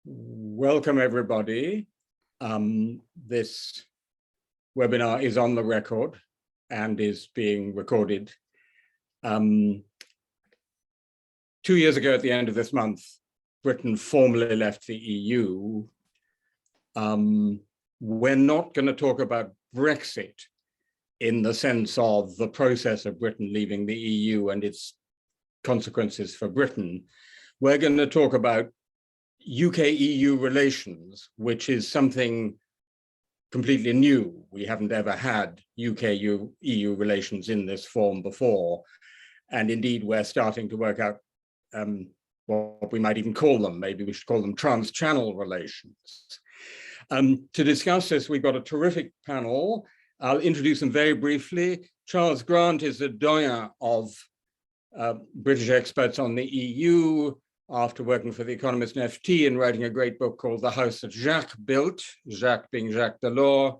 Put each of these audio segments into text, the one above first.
Welcome, everybody. This webinar is on the record and is being recorded. 2 years ago, at the end of this month, Britain formally left the EU. We're not going to talk about Brexit in the sense of the process of Britain leaving the EU and its consequences for Britain. We're going to talk about UK-EU relations, which is something completely new. We haven't ever had UK-EU relations in this form before. And indeed, we're starting to work out what we might even call them. Maybe we should call them trans-channel relations. To discuss this, we've got a terrific panel. I'll introduce them very briefly. Charles Grant is the doyen of British experts on the EU, after working for The Economist and FT and writing a great book called The House That Jacques Built, Jacques being Jacques Delors.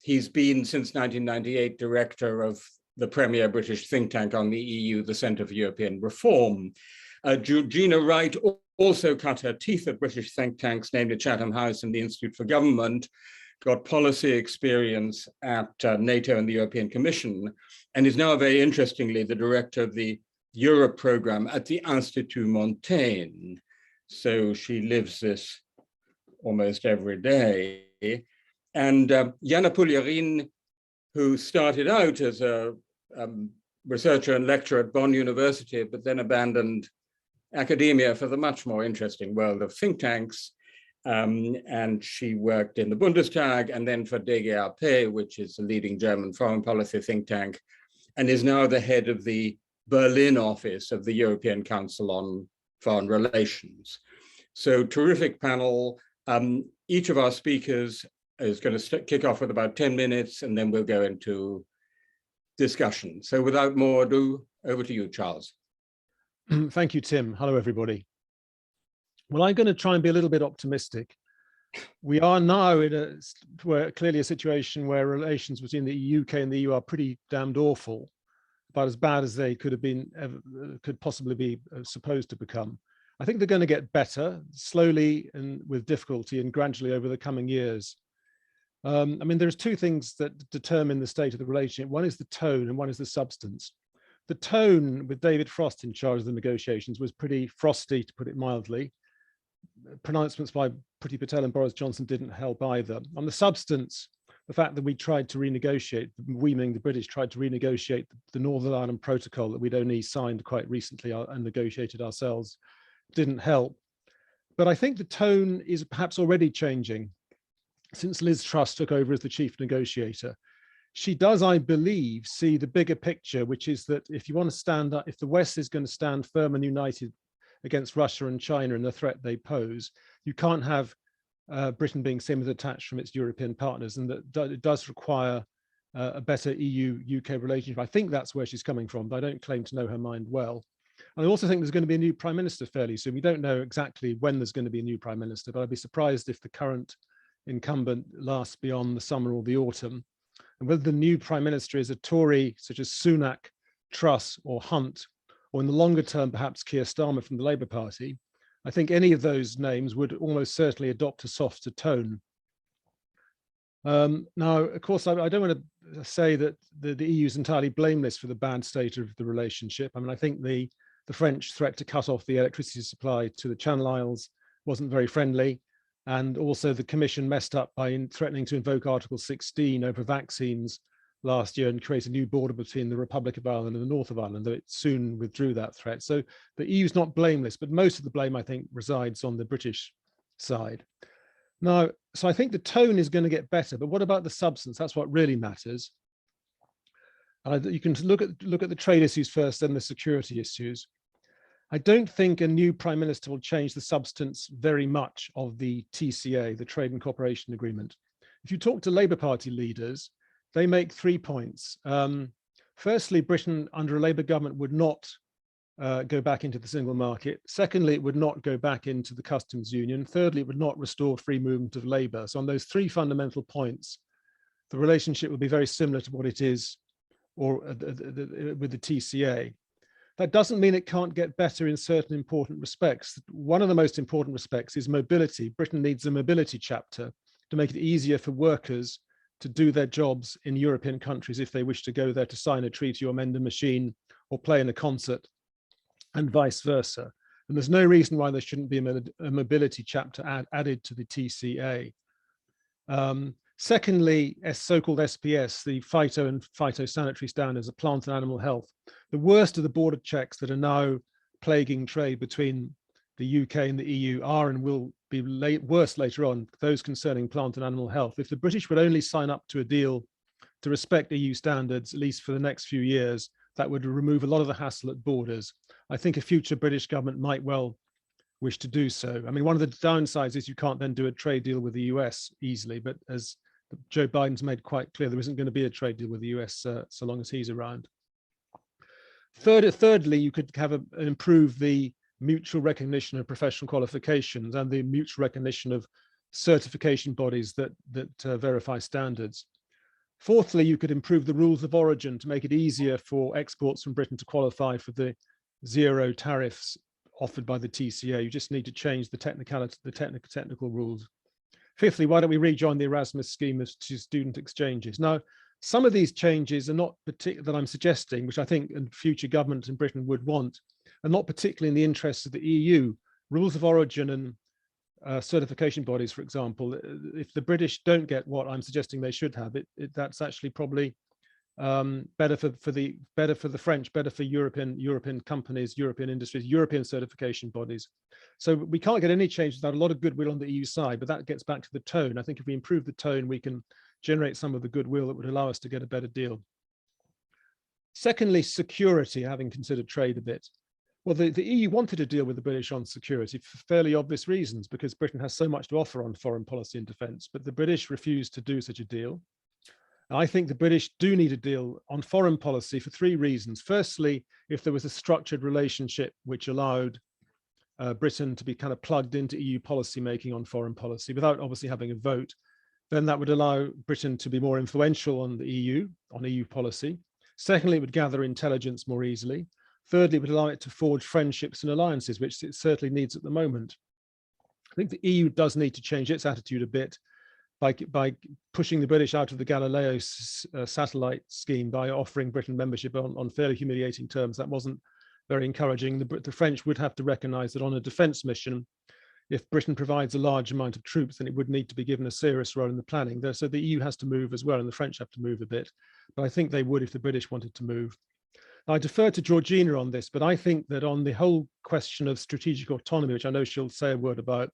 He's been, since 1998, director of the premier British think tank on the EU, the Centre for European Reform. Georgina Wright also cut her teeth at British think tanks, named at Chatham House and the Institute for Government, got policy experience at NATO and the European Commission, and is now, very interestingly, the director of the Europe program at the Institut Montaigne. So she lives this almost every day. And Jana Puglierin, who started out as a researcher and lecturer at Bonn University, but then abandoned academia for the much more interesting world of think tanks. And she worked in the Bundestag and then for DGAP, which is the leading German foreign policy think tank, and is now the head of the Berlin office of the European Council on Foreign Relations. So terrific panel. Each of our speakers is going to kick off with about 10 minutes, and then we'll go into discussion. So without more ado, over to you, Charles. Thank you, Tim. Hello, everybody. Well, I'm going to try and be a little bit optimistic. We are now in clearly a situation where relations between the UK and the EU are pretty damned awful, about as bad as they could possibly be supposed to become. I think they're going to get better slowly and with difficulty and gradually over the coming years. I mean, there's two things that determine the state of the relationship. One is the tone and one is the substance. The tone, with David Frost in charge of the negotiations, was pretty frosty, to put it mildly. Pronouncements by Priti Patel and Boris Johnson didn't help either. On the substance, the fact that we tried to renegotiate, we meaning the British tried to renegotiate the Northern Ireland Protocol that we'd only signed quite recently and negotiated ourselves, didn't help. But I think the tone is perhaps already changing since Liz Truss took over as the chief negotiator. She does, I believe, see the bigger picture, which is that if you want to stand up, if the West is going to stand firm and united against Russia and China and the threat they pose, you can't have Britain being semi-detached from its European partners, and that it does require a better EU-UK relationship. I think that's where she's coming from, but I don't claim to know her mind well. And I also think there's going to be a new Prime Minister fairly soon. We don't know exactly when there's going to be a new Prime Minister, but I'd be surprised if the current incumbent lasts beyond the summer or the autumn. And whether the new Prime Minister is a Tory, such as Sunak, Truss or Hunt, or in the longer term, perhaps Keir Starmer from the Labour Party, I think any of those names would almost certainly adopt a softer tone. Now, of course, I don't want to say that the EU is entirely blameless for the bad state of the relationship. I mean, I think the French threat to cut off the electricity supply to the Channel Isles wasn't very friendly. And also the Commission messed up by threatening to invoke Article 16 over vaccines last year and create a new border between the Republic of Ireland and the North of Ireland, though it soon withdrew that threat. So the EU is not blameless, but most of the blame, I think, resides on the British side. Now, so I think the tone is going to get better, but what about the substance? That's what really matters. You can look at the trade issues first, then the security issues. I don't think a new Prime Minister will change the substance very much of the TCA, the Trade and Cooperation Agreement. If you talk to Labour Party leaders, they make 3 points. Firstly, Britain under a Labour government would not go back into the single market. Secondly, it would not go back into the customs union. Thirdly, it would not restore free movement of labour. So on those three fundamental points, the relationship will be very similar to what it is with the TCA. That doesn't mean it can't get better in certain important respects. One of the most important respects is mobility. Britain needs a mobility chapter to make it easier for workers to do their jobs in European countries if they wish to go there to sign a treaty or mend a machine or play in a concert, and vice versa. And there's no reason why there shouldn't be a mobility chapter added to the TCA. Secondly, so-called SPS, the phyto and phytosanitary standards of plant and animal health. The worst of the border checks that are now plaguing trade between the UK and the EU are and will be worse later on, those concerning plant and animal health. If the British would only sign up to a deal to respect EU standards, at least for the next few years, that would remove a lot of the hassle at borders. I think a future British government might well wish to do so. I mean, one of the downsides is you can't then do a trade deal with the US easily, but as Joe Biden's made quite clear, there isn't going to be a trade deal with the US so long as he's around. Thirdly, you could have improve the mutual recognition of professional qualifications and the mutual recognition of certification bodies that verify standards. Fourthly, you could improve the rules of origin to make it easier for exports from Britain to qualify for the zero tariffs offered by the TCA. You just need to change the technical rules. Fifthly, why don't we rejoin the Erasmus scheme as to student exchanges? Now, some of these changes are not particular that I'm suggesting, which I think future governments in Britain would want, are not particularly in the interests of the EU. Rules of origin and certification bodies, for example, if the British don't get what I'm suggesting they should have, that's actually probably better for the French, better for European companies, European industries, European certification bodies. So we can't get any change without a lot of goodwill on the EU side, but that gets back to the tone. I think if we improve the tone, we can generate some of the goodwill that would allow us to get a better deal. Secondly, security, having considered trade a bit. Well, the EU wanted to deal with the British on security for fairly obvious reasons, because Britain has so much to offer on foreign policy and defence, but the British refused to do such a deal. I think the British do need a deal on foreign policy for three reasons. Firstly, if there was a structured relationship which allowed Britain to be kind of plugged into EU policy making on foreign policy without obviously having a vote, then that would allow Britain to be more influential on the EU, on EU policy. Secondly, it would gather intelligence more easily. Thirdly, it would allow it to forge friendships and alliances, which it certainly needs at the moment. I think the EU does need to change its attitude a bit by pushing the British out of the Galileo satellite scheme by offering Britain membership on fairly humiliating terms. That wasn't very encouraging. The French would have to recognise that on a defence mission, if Britain provides a large amount of troops, then it would need to be given a serious role in the planning. So the EU has to move as well, and the French have to move a bit. But I think they would if the British wanted to move. I defer to Georgina on this, but I think that on the whole question of strategic autonomy, which I know she'll say a word about,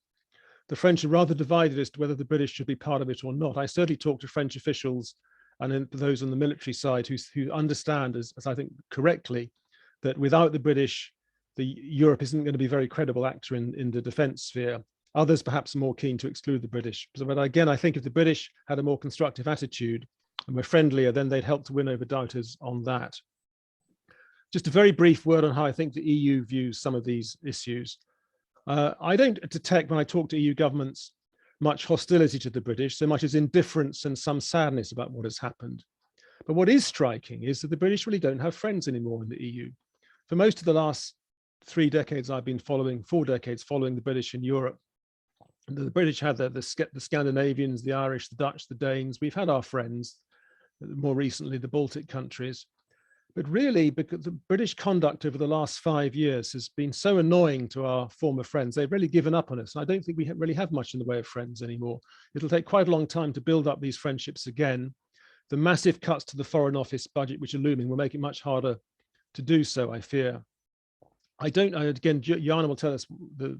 the French are rather divided as to whether the British should be part of it or not. I certainly talk to French officials and those on the military side who understand, as I think correctly, that without the British, Europe isn't going to be a very credible actor in the defence sphere. Others perhaps are more keen to exclude the British. But again, I think if the British had a more constructive attitude and were friendlier, then they'd help to win over doubters on that. Just a very brief word on how I think the EU views some of these issues. I don't detect, when I talk to EU governments, much hostility to the British, so much as indifference and some sadness about what has happened. But what is striking is that the British really don't have friends anymore in the EU. For most of the last 3 decades I've been following, 4 decades following the British in Europe, the British had the Scandinavians, the Irish, the Dutch, the Danes. We've had our friends, more recently the Baltic countries. But really, because the British conduct over the last 5 years has been so annoying to our former friends, they've really given up on us. And I don't think we really have much in the way of friends anymore. It'll take quite a long time to build up these friendships again. The massive cuts to the Foreign Office budget, which are looming, will make it much harder to do so, I fear. Again, Jana will tell us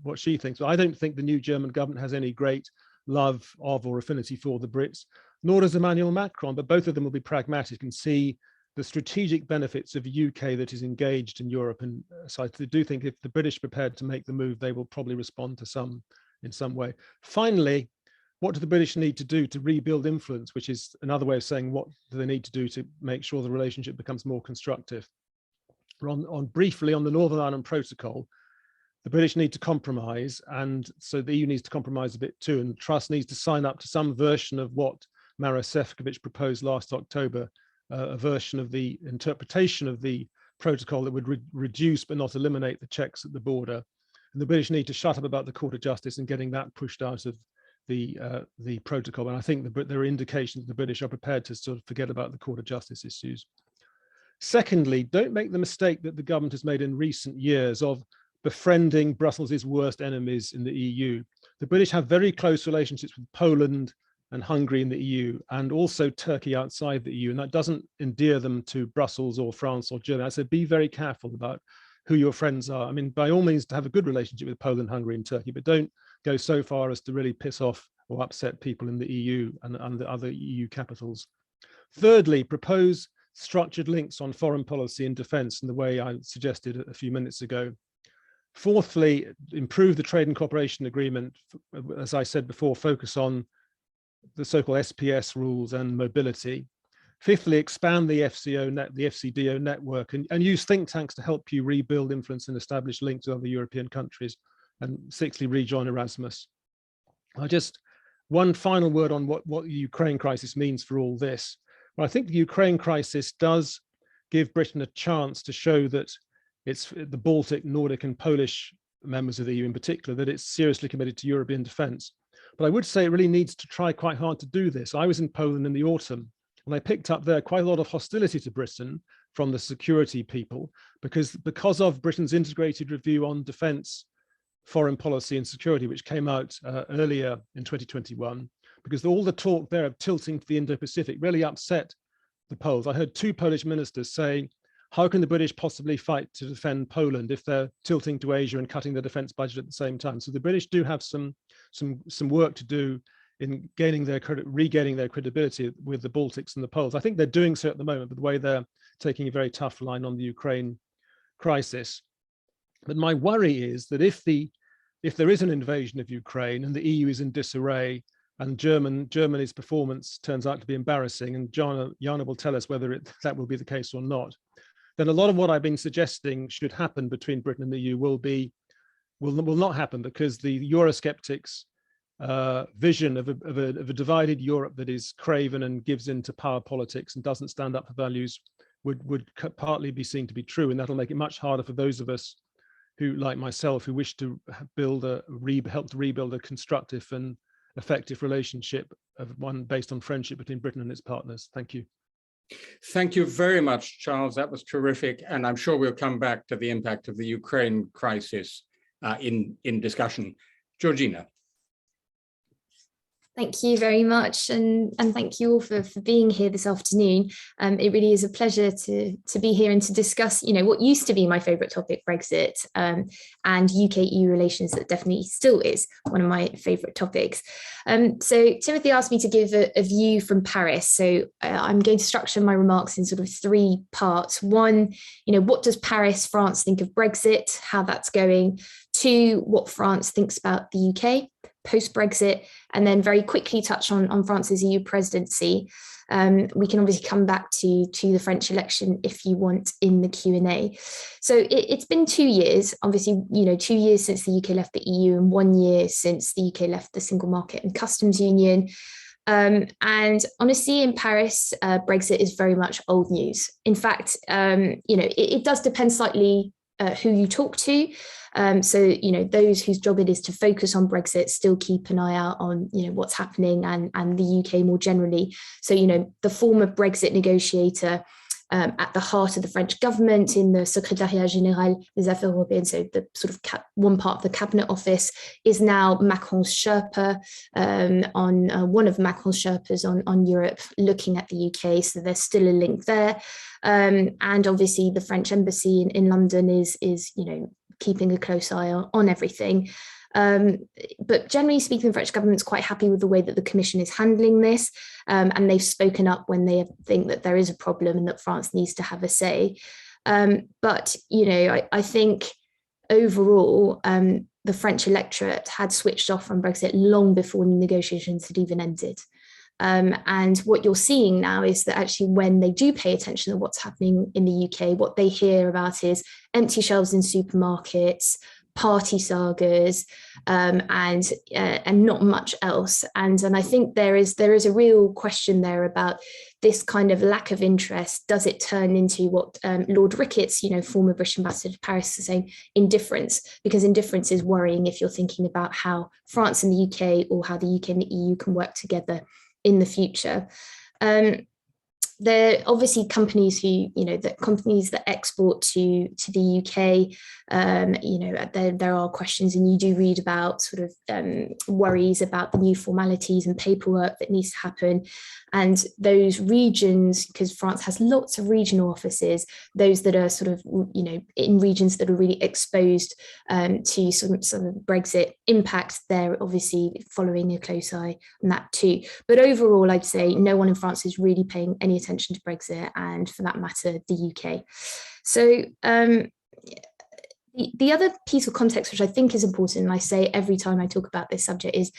what she thinks, but I don't think the new German government has any great love of or affinity for the Brits, nor does Emmanuel Macron, but both of them will be pragmatic and see the strategic benefits of a UK that is engaged in Europe. And so I do think if the British are prepared to make the move, they will probably respond to in some way. Finally, what do the British need to do to rebuild influence, which is another way of saying what do they need to do to make sure the relationship becomes more constructive? Briefly on the Northern Ireland Protocol, the British need to compromise, and so the EU needs to compromise a bit too, and the Trust needs to sign up to some version of what Maros Sefcovic proposed last October, a version of the interpretation of the protocol that would reduce but not eliminate the checks at the border. And the British need to shut up about the Court of Justice and getting that pushed out of the protocol. And I think there are indications that the British are prepared to sort of forget about the Court of Justice issues. Secondly, don't make the mistake that the government has made in recent years of befriending Brussels' worst enemies in the EU. The British have very close relationships with Poland and Hungary in the EU, and also Turkey outside the EU, and that doesn't endear them to Brussels or France or Germany. I said, be very careful about who your friends are. I mean, by all means, to have a good relationship with Poland, Hungary, and Turkey, but don't go so far as to really piss off or upset people in the EU and the other EU capitals. Thirdly, propose structured links on foreign policy and defense in the way I suggested a few minutes ago. Fourthly, improve the trade and cooperation agreement. As I said before, focus on the so-called SPS rules and mobility. Fifthly, expand the FCDO network and use think tanks to help you rebuild influence and establish links with other European countries. And sixthly, rejoin Erasmus. Just one final word on what the Ukraine crisis means for all this. Well, I think the Ukraine crisis does give Britain a chance to show that it's the Baltic, Nordic, and Polish members of the EU in particular, that it's seriously committed to European defense. But I would say it really needs to try quite hard to do this. I was in Poland in the autumn, and I picked up there quite a lot of hostility to Britain from the security people, because of Britain's integrated review on defense, foreign policy, and security, which came out earlier in 2021, because all the talk there of tilting to the Indo-Pacific really upset the Poles. I heard two Polish ministers say, how can the British possibly fight to defend Poland if they're tilting to Asia and cutting the defense budget at the same time? So the British do have some work to do in regaining their credibility with the Baltics and the Poles. I think they're doing so at the moment, but the way they're taking a very tough line on the Ukraine crisis. But my worry is that if there is an invasion of Ukraine and the EU is in disarray and Germany's performance turns out to be embarrassing, and Jana will tell us whether that will be the case or not, then a lot of what I've been suggesting should happen between Britain and the EU will not happen, because the Eurosceptics' vision of a divided Europe that is craven and gives in to power politics and doesn't stand up for values would partly be seen to be true, and that'll make it much harder for those of us who, like myself, who wish to help to rebuild a constructive and effective relationship, of one based on friendship between Britain and its partners. Thank you. Thank you very much, Charles. That was terrific. And I'm sure we'll come back to the impact of the Ukraine crisis in discussion. Georgina. Thank you very much, and thank you all for being here this afternoon. It really is a pleasure to be here and to discuss, what used to be my favourite topic, Brexit, and UK-EU relations. That definitely still is one of my favourite topics. So Timothy asked me to give a view from Paris. So I'm going to structure my remarks in sort of three parts. One, what does Paris, France think of Brexit, how that's going? Two, what France thinks about the UK post-Brexit, and then very quickly touch on France's EU presidency. We can obviously come back to the French election if you want in the Q&A. So it's been 2 years, obviously, 2 years since the UK left the EU and 1 year since the UK left the single market and customs union. And honestly, in Paris, Brexit is very much old news. In fact, it does depend slightly who you talk to. So, those whose job it is to focus on Brexit still keep an eye out on, what's happening and the UK more generally. So, the former Brexit negotiator at the heart of the French government in the Secrétariat Général des Affaires Européennes, so the sort of one part of the cabinet office, is now Macron's Sherpa, one of Macron's Sherpas on Europe, looking at the UK. So there's still a link there. And obviously the French embassy in London is keeping a close eye on everything. But generally speaking, the French government's quite happy with the way that the Commission is handling this, and they've spoken up when they think that there is a problem and that France needs to have a say. But I think overall, the French electorate had switched off from Brexit long before the negotiations had even ended. And what you're seeing now is that actually when they do pay attention to what's happening in the UK, what they hear about is empty shelves in supermarkets, party sagas, and not much else. And I think there is a real question there about this kind of lack of interest. Does it turn into what Lord Ricketts, former British ambassador to Paris, is saying, indifference? Because indifference is worrying if you're thinking about how France and the UK, or how the UK and the EU can work together in the future. There are obviously companies who, companies that export to the UK, there are questions, and you do read about sort of worries about the new formalities and paperwork that needs to happen. And those regions, because France has lots of regional offices, those that are sort of, in regions that are really exposed to some of Brexit impact, they're obviously following a close eye on that too. But overall, I'd say no one in France is really paying any attention to Brexit, and for that matter, the UK. So the other piece of context, which I think is important, and I say every time I talk about this subject, is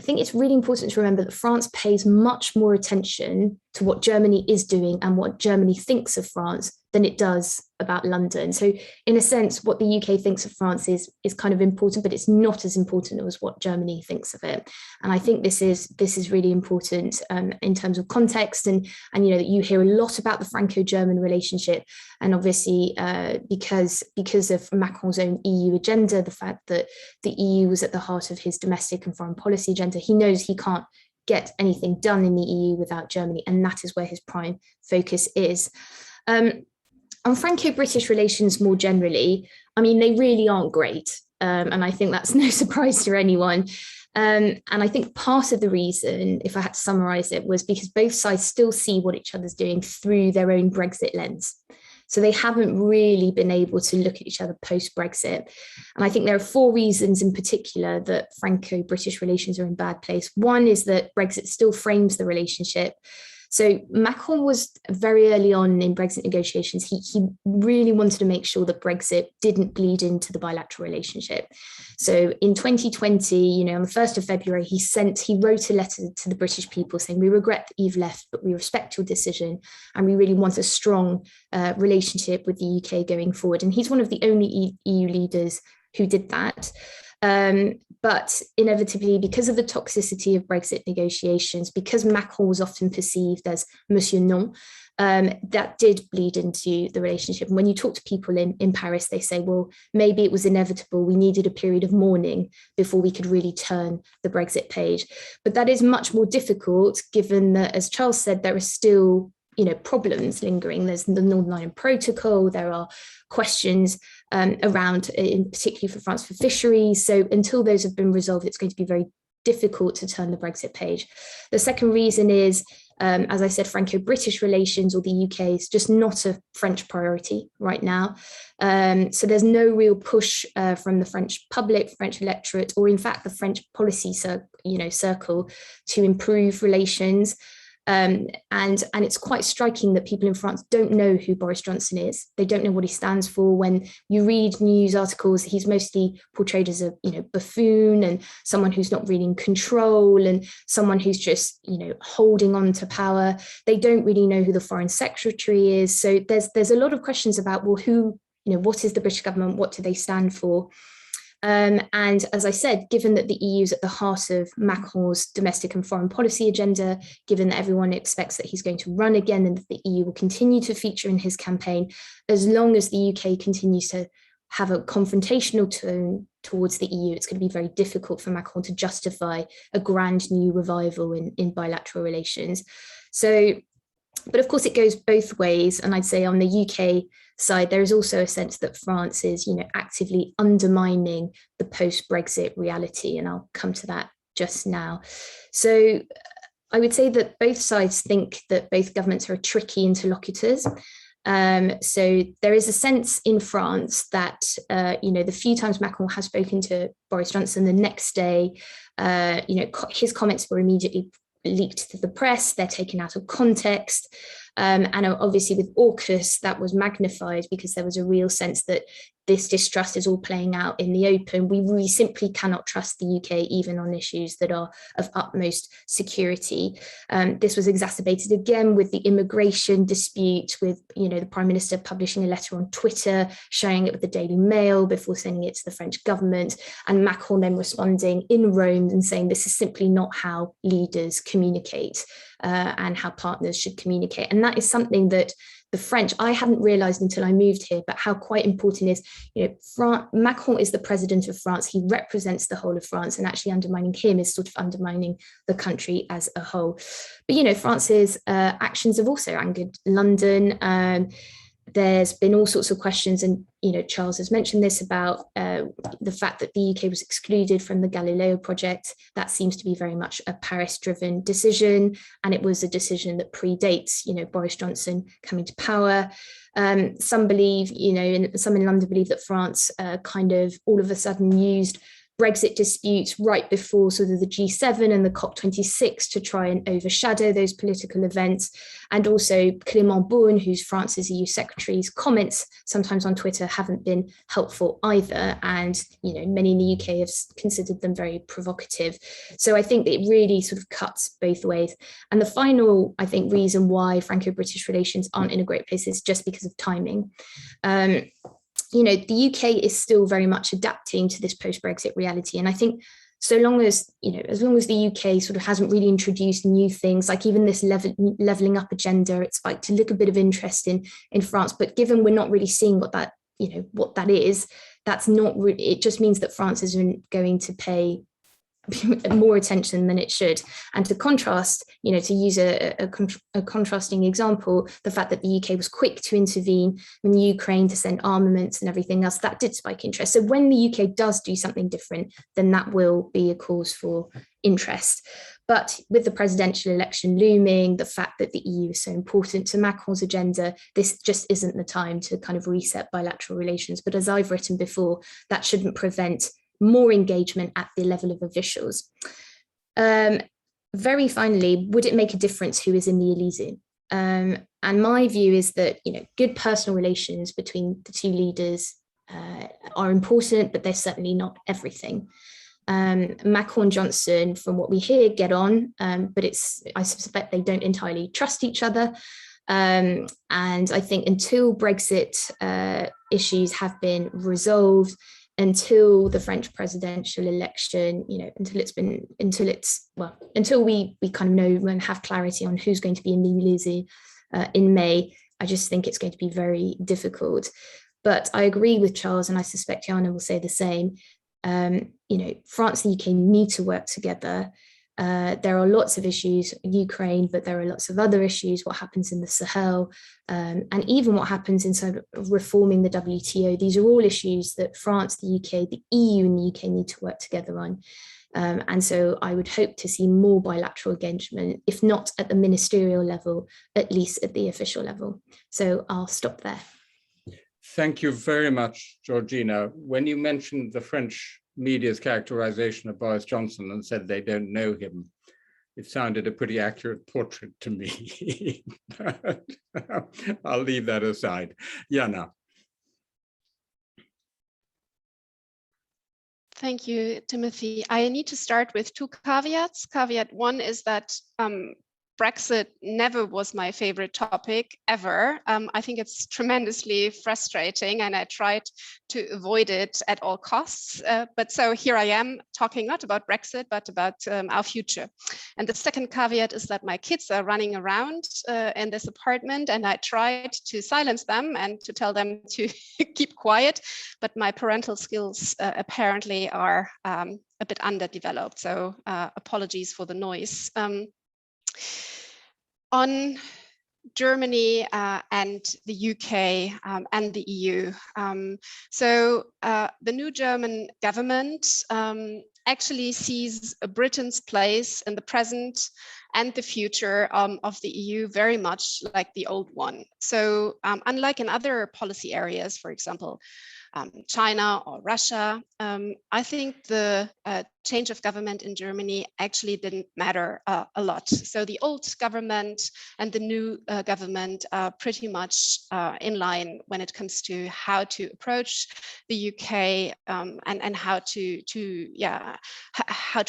I think it's really important to remember that France pays much more attention to what Germany is doing and what Germany thinks of France than it does about London. So in a sense, what the UK thinks of France is kind of important, but it's not as important as what Germany thinks of it. And I think this is really important in terms of context, and that you hear a lot about the Franco-German relationship, and obviously because of Macron's own EU agenda, the fact that the EU was at the heart of his domestic and foreign policy agenda, he knows he can't get anything done in the EU without Germany, and that is where his prime focus is. On Franco-British relations more generally, I mean, they really aren't great. And I think that's no surprise to anyone. And I think part of the reason, if I had to summarize it, was because both sides still see what each other's doing through their own Brexit lens. So they haven't really been able to look at each other post-Brexit. And I think there are 4 reasons in particular that Franco-British relations are in a bad place. One is that Brexit still frames the relationship. So Macron was very early on in Brexit negotiations. He really wanted to make sure that Brexit didn't bleed into the bilateral relationship. So in 2020, on the 1st of February, he wrote a letter to the British people saying, "We regret that you've left, but we respect your decision. And we really want a strong relationship with the UK going forward." And he's one of the only EU leaders who did that. But inevitably, because of the toxicity of Brexit negotiations, because Macron was often perceived as Monsieur Non, that did bleed into the relationship. And when you talk to people in Paris, they say, well, maybe it was inevitable. We needed a period of mourning before we could really turn the Brexit page. But that is much more difficult, given that, as Charles said, there are still problems lingering. There's the Northern Ireland Protocol. There are questions around, in particularly for France, for fisheries. So until those have been resolved, it's going to be very difficult to turn the Brexit page. The second reason is, as I said, Franco-British relations, or the UK, is just not a French priority right now. So there's no real push from the French public, French electorate, or in fact the French policy circle to improve relations. And it's quite striking that people in France don't know who Boris Johnson is. They don't know what he stands for. When you read news articles, he's mostly portrayed as a buffoon, and someone who's not really in control, and someone who's just holding on to power. They don't really know who the foreign secretary is. So there's a lot of questions about, well, who, what is the British government? What do they stand for? And as I said, given that the EU is at the heart of Macron's domestic and foreign policy agenda, given that everyone expects that he's going to run again and that the EU will continue to feature in his campaign, as long as the UK continues to have a confrontational tone towards the EU, it's going to be very difficult for Macron to justify a grand new revival in bilateral relations. So, but of course it goes both ways. And I'd say on the UK side, there is also a sense that France is, actively undermining the post-Brexit reality. And I'll come to that just now. So I would say that both sides think that both governments are tricky interlocutors. So there is a sense in France that, the few times Macron has spoken to Boris Johnson, the next day, his comments were immediately leaked to the press. They're taken out of context. And obviously with AUKUS, that was magnified because there was a real sense that this distrust is all playing out in the open. We simply cannot trust the UK, even on issues that are of utmost security. This was exacerbated again with the immigration dispute, with the Prime Minister publishing a letter on Twitter, sharing it with the Daily Mail before sending it to the French government, and Macron then responding in Rome and saying this is simply not how leaders communicate and how partners should communicate. And that is something that the French, I hadn't realized until I moved here, but how quite important is, Macron is the president of France. He represents the whole of France, and actually undermining him is sort of undermining the country as a whole. But, France's actions have also angered London. There's been all sorts of questions, and Charles has mentioned this about the fact that the UK was excluded from the Galileo project. That seems to be very much a Paris-driven decision, and it was a decision that predates Boris Johnson coming to power. Some believe, some in London believe that France kind of all of a sudden used Brexit disputes right before sort of the G7 and the COP26 to try and overshadow those political events. And also Clément Beaune, who's France's EU secretary's comments sometimes on Twitter haven't been helpful either. And, many in the UK have considered them very provocative. So I think it really sort of cuts both ways. And the final, I think, reason why Franco-British relations aren't in a great place is just because of timing. The UK is still very much adapting to this post-Brexit reality. And I think so long as, as long as the UK sort of hasn't really introduced new things, like even this levelling up agenda, it's like to look a bit of interest in France. But given we're not really seeing what that is, that's not really, it just means that France isn't going to pay more attention than it should. And to contrast, to use a contrasting example, the fact that the UK was quick to intervene in Ukraine to send armaments and everything else, that did spike interest. So when the UK does do something different, then that will be a cause for interest. But with the presidential election looming, the fact that the EU is so important to Macron's agenda, this just isn't the time to kind of reset bilateral relations. But as I've written before, that shouldn't prevent more engagement at the level of officials. Very finally, would it make a difference who is in the Elysee? And my view is that good personal relations between the two leaders are important, but they're certainly not everything. Macron and Johnson, from what we hear, get on, but I suspect they don't entirely trust each other. And I think until Brexit issues have been resolved, until the French presidential election, until we kind of know and have clarity on who's going to be in the Elysee in May, I just think it's going to be very difficult. But I agree with Charles, and I suspect Jana will say the same. France and the UK need to work together. There are lots of issues, Ukraine, but there are lots of other issues, what happens in the Sahel, and even what happens inside of reforming the WTO. These are all issues that France, the UK, the EU and the UK need to work together on. And so I would hope to see more bilateral engagement, if not at the ministerial level, at least at the official level. So I'll stop there. Thank you very much, Georgina. When you mentioned the French media's characterization of Boris Johnson and said they don't know him, it sounded a pretty accurate portrait to me. I'll leave that aside. Jana. Thank you, Timothy. I need to start with two caveats. Caveat one is that Brexit never was my favorite topic ever. I think it's tremendously frustrating and I tried to avoid it at all costs. But so here I am talking not about Brexit, but about our future. And the second caveat is that my kids are running around in this apartment and I tried to silence them and to tell them to keep quiet, but my parental skills apparently are a bit underdeveloped. So apologies for the noise. On Germany and the UK and the EU. So the new German government actually sees Britain's place in the present and the future of the EU very much like the old one. So unlike in other policy areas, for example, China or Russia. I think the change of government in Germany actually didn't matter a lot. So the old government and the new government are pretty much in line when it comes to how to approach the UK and how to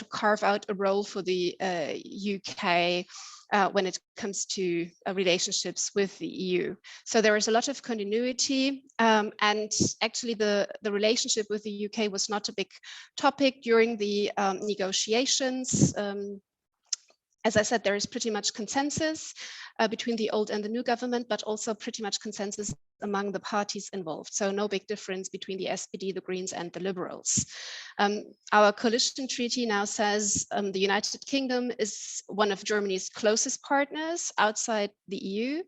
carve out a role for the UK when it comes to relationships with the EU. So there is a lot of continuity, and actually the relationship with the UK was not a big topic during the negotiations. As I said, there is pretty much consensus between the old and the new government, but also pretty much consensus among the parties involved. So no big difference between the SPD, the Greens, and the Liberals. Our coalition treaty now says the United Kingdom is one of Germany's closest partners outside the EU.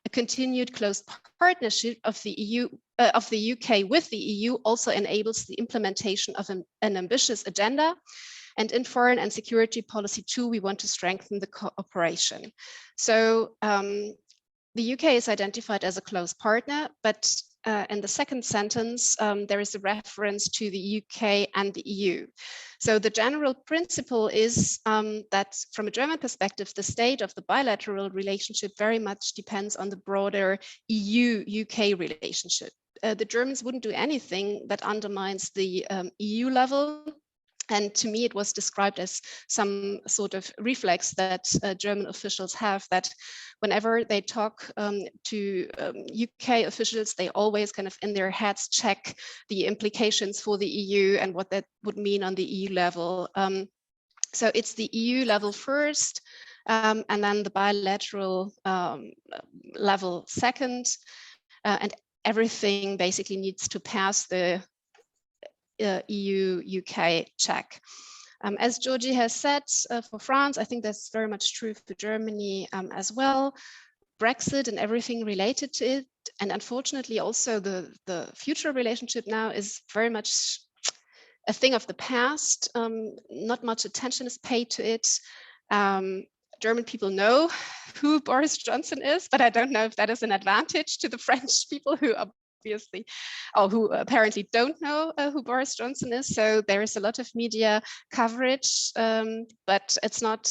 A continued close partnership of the EU, of the UK with the EU also enables the implementation of an ambitious agenda. And in foreign and security policy too, we want to strengthen the cooperation. So the UK is identified as a close partner, but in the second sentence, there is a reference to the UK and the EU. So the general principle is that from a German perspective, the state of the bilateral relationship very much depends on the broader EU-UK relationship. The Germans wouldn't do anything that undermines the EU level. And to me, it was described as some sort of reflex that German officials have, that whenever they talk to UK officials, they always kind of in their heads check the implications for the EU and what that would mean on the EU level. So it's the EU level first, and then the bilateral level second, and everything basically needs to pass the EU-UK check. As Georgie has said, for France, I think that's very much true for Germany as well. Brexit and everything related to it, and unfortunately also the future relationship now is very much a thing of the past. Not much attention is paid to it. German people know who Boris Johnson is, but I don't know if that is an advantage to the French people who are obviously, or who apparently don't know who Boris Johnson is. So there is a lot of media coverage, but it's not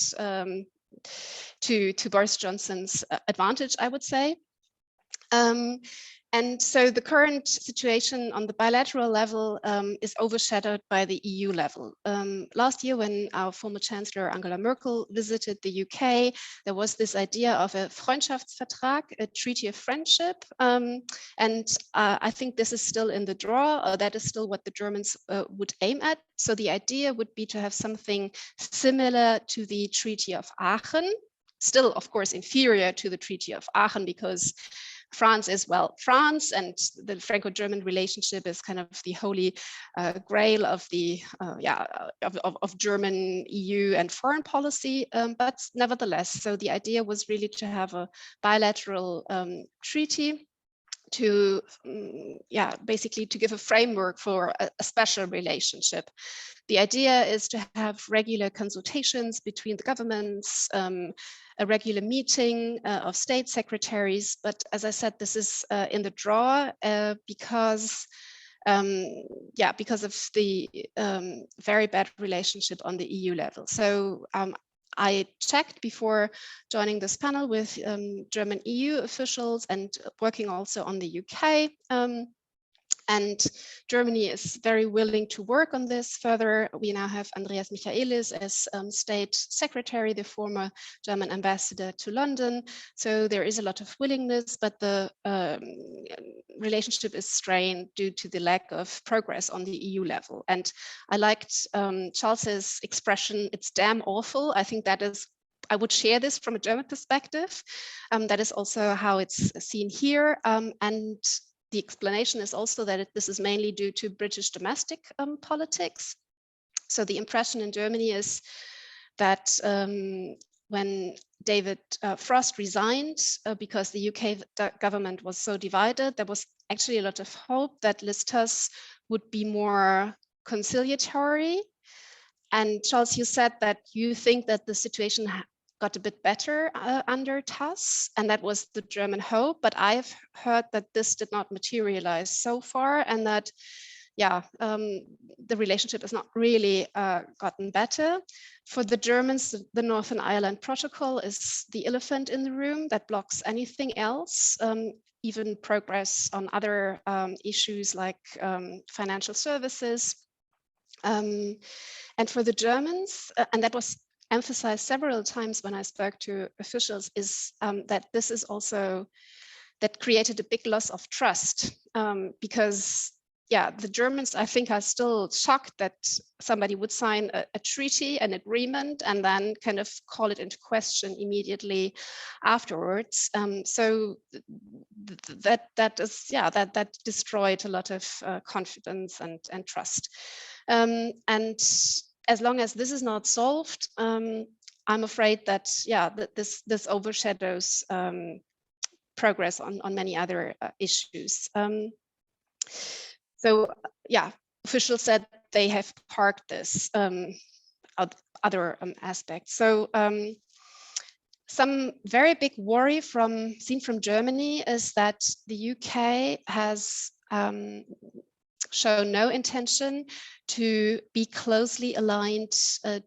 to Boris Johnson's advantage, I would say. And so the current situation on the bilateral level is overshadowed by the EU level. Last year, when our former Chancellor Angela Merkel visited the UK, there was this idea of a Freundschaftsvertrag, a treaty of friendship. And I think this is still in the draw, or that is still what the Germans would aim at. So the idea would be to have something similar to the Treaty of Aachen, still, of course, inferior to the Treaty of Aachen, because France is, well, France, and the Franco-German relationship is kind of the holy grail of the of German EU and foreign policy. But nevertheless, so the idea was really to have a bilateral treaty to basically to give a framework for a special relationship. The idea is to have regular consultations between the governments, a regular meeting of state secretaries. But as I said, this is in the draw because of the very bad relationship on the EU level. So I checked before joining this panel with German EU officials and working also on the UK. And Germany is very willing to work on this further. We now have Andreas Michaelis as State Secretary, the former German ambassador to London. So there is a lot of willingness, but the relationship is strained due to the lack of progress on the EU level. And I liked Charles's expression, "It's damn awful." I think that is, I would share this from a German perspective. That is also how it's seen here. And the explanation is also that this is mainly due to British domestic politics. So the impression in Germany is that when David Frost resigned because the UK government was so divided, there was actually a lot of hope that Liz Truss would be more conciliatory. And Charles, you said that you think that the situation got a bit better under TASS, and that was the German hope. But I've heard that this did not materialize so far, and that, yeah, the relationship has not really gotten better. For the Germans, the Northern Ireland Protocol is the elephant in the room that blocks anything else, even progress on other issues like financial services. And for the Germans, and that was emphasized several times when I spoke to officials, is that this is also, that created a big loss of trust, because, yeah, the Germans, I think, are still shocked that somebody would sign a treaty, an agreement, and then kind of call it into question immediately afterwards. So that is, yeah, that destroyed a lot of confidence and trust. And as long as this is not solved, I'm afraid that, yeah, that this overshadows progress on many other issues. So, yeah, officials said they have parked this other aspects. So some very big worry seen from Germany is that the UK has shown no intention to be closely aligned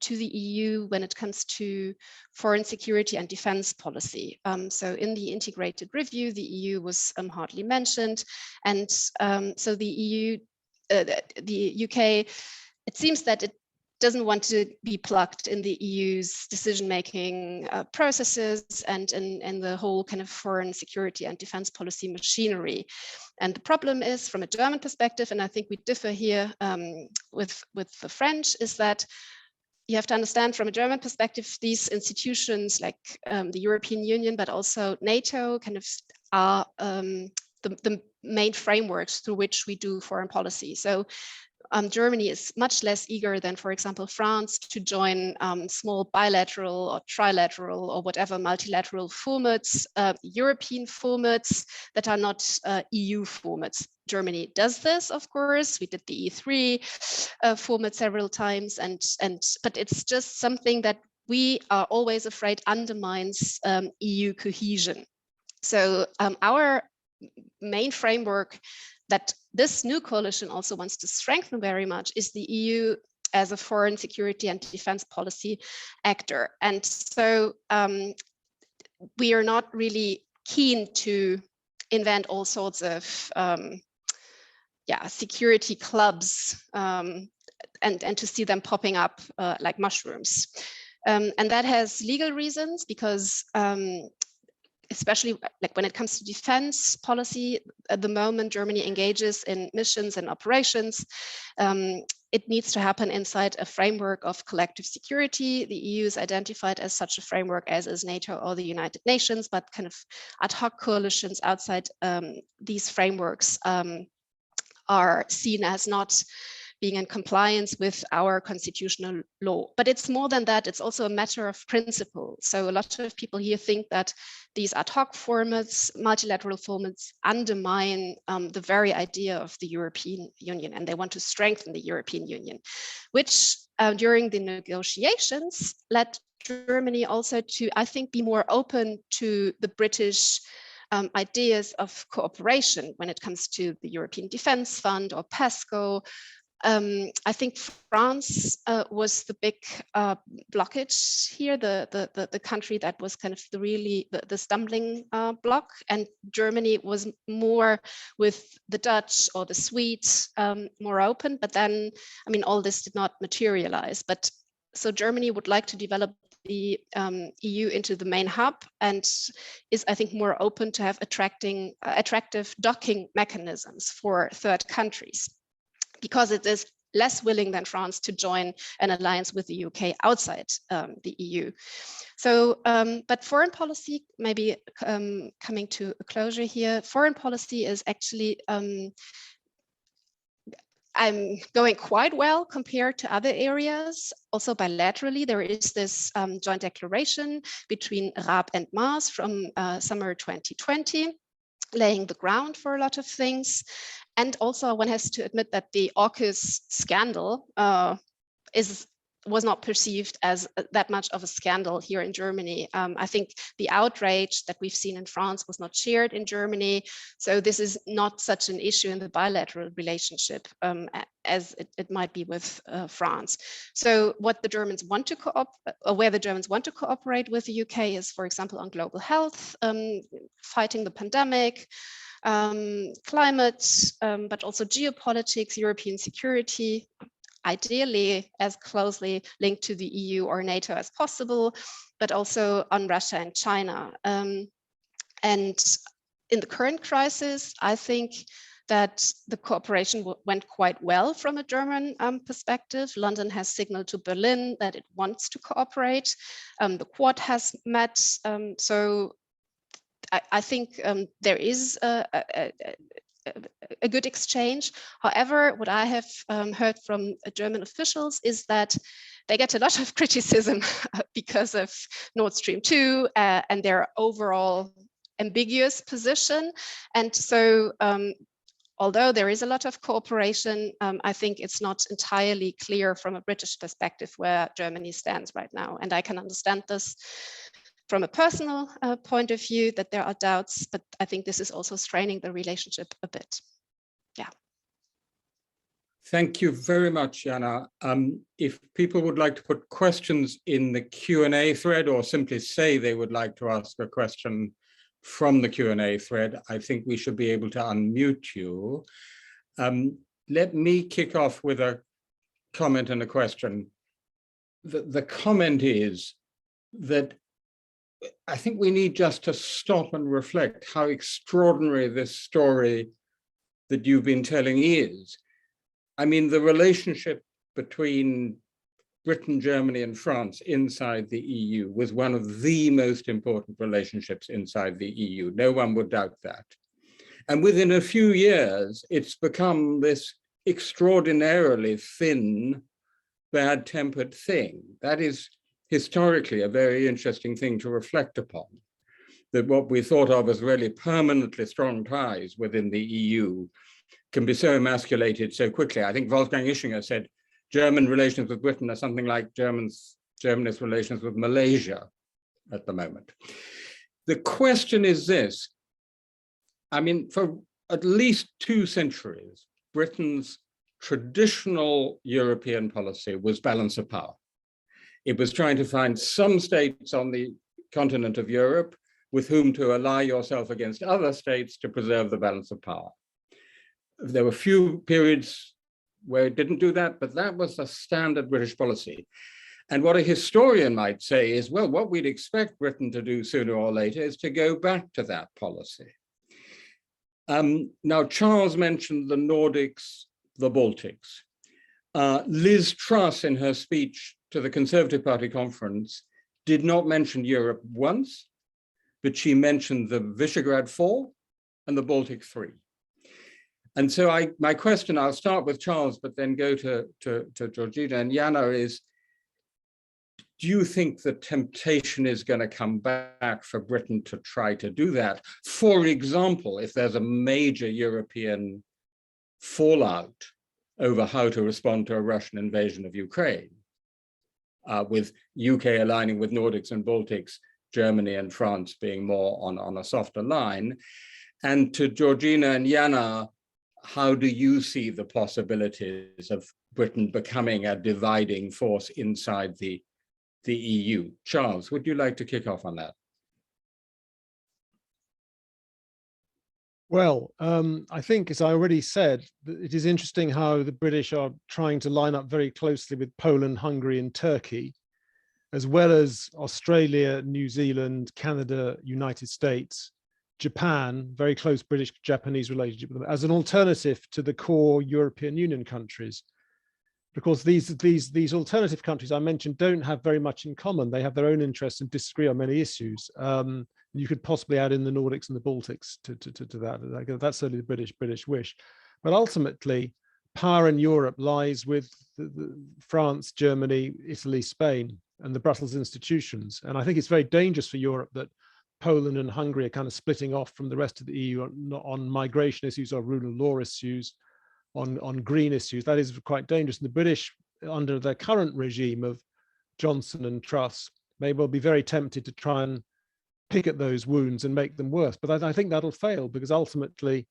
to the EU when it comes to foreign security and defense policy. So in the integrated review, the EU was hardly mentioned. And so the UK, it seems that it doesn't want to be plugged in the EU's decision-making processes and in the whole kind of foreign security and defense policy machinery. And the problem is, from a German perspective, and I think we differ here with the French, is that you have to understand, from a German perspective, these institutions like the European Union, but also NATO, kind of are the main frameworks through which we do foreign policy. So Germany is much less eager than, for example, France to join small bilateral or trilateral or whatever multilateral formats, European formats that are not EU formats. Germany does this, of course. We did the E3 format several times, but it's just something that we are always afraid undermines EU cohesion. So our main framework that this new coalition also wants to strengthen very much is the EU as a foreign security and defense policy actor. And so we are not really keen to invent all sorts of security clubs and to see them popping up like mushrooms. And that has legal reasons, because especially like when it comes to defense policy, at the moment Germany engages in missions and operations, it needs to happen inside a framework of collective security. The EU is identified as such a framework, as is NATO or the United Nations, but kind of ad hoc coalitions outside these frameworks are seen as not being in compliance with our constitutional law. But it's more than that, it's also a matter of principle. So a lot of people here think that these ad hoc formats, multilateral formats, undermine the very idea of the European Union, and they want to strengthen the European Union, which during the negotiations led Germany also to, I think, be more open to the British ideas of cooperation when it comes to the European Defence Fund or PESCO. I think France was the big blockage here, the country that was kind of the stumbling block, and Germany was more with the Dutch or the Swedes more open. But then, I mean, all this did not materialize. But so Germany would like to develop the EU into the main hub, and is, I think, more open to have attractive docking mechanisms for third countries, because it is less willing than France to join an alliance with the UK outside the EU. So, but foreign policy, maybe coming to a closure here, foreign policy is actually I'm going quite well compared to other areas. Also bilaterally, there is this joint declaration between Raab and Maas from summer 2020, laying the ground for a lot of things. And also one has to admit that the AUKUS scandal is was not perceived as that much of a scandal here in Germany. I think the outrage that we've seen in France was not shared in Germany. So this is not such an issue in the bilateral relationship as it might be with France. So what the Germans want to where the Germans want to cooperate with the UK is, for example, on global health, fighting the pandemic, climate, but also geopolitics, European security, ideally as closely linked to the EU or NATO as possible, but also on Russia and China. And in the current crisis, I think that the cooperation went quite well from a German perspective. London has signaled to Berlin that it wants to cooperate. The Quad has met. So I think there is a good exchange. However, what I have heard from German officials is that they get a lot of criticism because of Nord Stream 2 and their overall ambiguous position. And so although there is a lot of cooperation, I think it's not entirely clear from a British perspective where Germany stands right now. And I can understand this from a personal point of view, that there are doubts, but I think this is also straining the relationship a bit. Yeah. Thank you very much, Jana. If people would like to put questions in the Q&A thread or simply say they would like to ask a question from the Q&A thread, I think we should be able to unmute you. Let me kick off with a comment and a question. The comment is that I think we need just to stop and reflect how extraordinary this story that you've been telling is. I mean, the relationship between Britain, Germany, and France inside the EU was one of the most important relationships inside the EU. No one would doubt that. And within a few years, it's become this extraordinarily thin, bad-tempered thing. That is historically a very interesting thing to reflect upon, that what we thought of as really permanently strong ties within the EU can be so emasculated so quickly. I think Wolfgang Ischinger said German relations with Britain are something like Germany's relations with Malaysia at the moment. The question is this: I mean, for at least 2 centuries, Britain's traditional European policy was balance of power. It was trying to find some states on the continent of Europe with whom to ally yourself against other states to preserve the balance of power. There were few periods where it didn't do that, but that was the standard British policy. And what a historian might say is, well, what we'd expect Britain to do sooner or later is to go back to that policy. Now, Charles mentioned the Nordics, the Baltics. Liz Truss, in her speech to the Conservative Party conference, did not mention Europe once, but she mentioned the Visegrad 4 and the Baltic 3. And so my question, I'll start with Charles, but then go to Georgina and Jana, is, do you think the temptation is going to come back for Britain to try to do that? For example, if there's a major European fallout over how to respond to a Russian invasion of Ukraine, with UK aligning with Nordics and Baltics, Germany and France being more on a softer line. And to Georgina and Jana, how do you see the possibilities of Britain becoming a dividing force inside the EU? Charles, would you like to kick off on that? Well, I think, as I already said, it is interesting how the British are trying to line up very closely with Poland, Hungary, and Turkey, as well as Australia, New Zealand, Canada, United States, Japan, very close British-Japanese relationship with them, as an alternative to the core European Union countries. Because these alternative countries I mentioned don't have very much in common. They have their own interests and disagree on many issues. You could possibly add in the Nordics and the Baltics to that. That's certainly the British wish. But ultimately, power in Europe lies with France, Germany, Italy, Spain, and the Brussels institutions. And I think it's very dangerous for Europe that Poland and Hungary are kind of splitting off from the rest of the EU on migration issues or rule of law issues, on green issues. That is quite dangerous. And the British under the current regime of Johnson and Truss, may well be very tempted to try and pick at those wounds and make them worse. But I think that'll fail, because ultimately,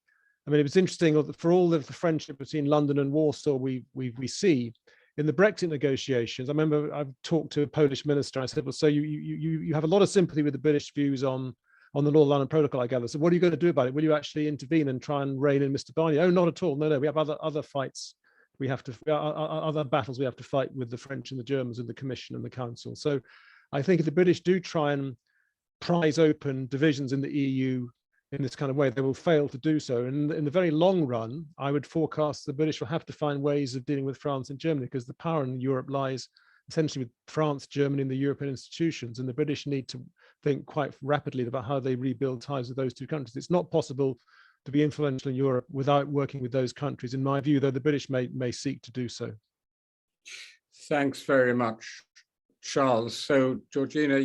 I mean, it was interesting, for all of the friendship between London and Warsaw we see in the Brexit negotiations. I remember I've talked to a Polish minister. I said, well, so you have a lot of sympathy with the British views on the Northern Ireland Protocol, I gather. So what are you going to do about it? Will you actually intervene and try and rein in Mr. Barnier? Oh, not at all. No, we have other fights. We have to other battles we have to fight with the French and the Germans and the Commission and the Council. So I think if the British do try and prise open divisions in the EU in this kind of way, they will fail to do so. And in the very long run, I would forecast the British will have to find ways of dealing with France and Germany, because the power in Europe lies essentially with France, Germany, and the European institutions. And the British need to think quite rapidly about how they rebuild ties with those two countries. It's not possible to be influential in Europe without working with those countries, in my view, though the British may seek to do so. Thanks very much, Charles. So, Georgina,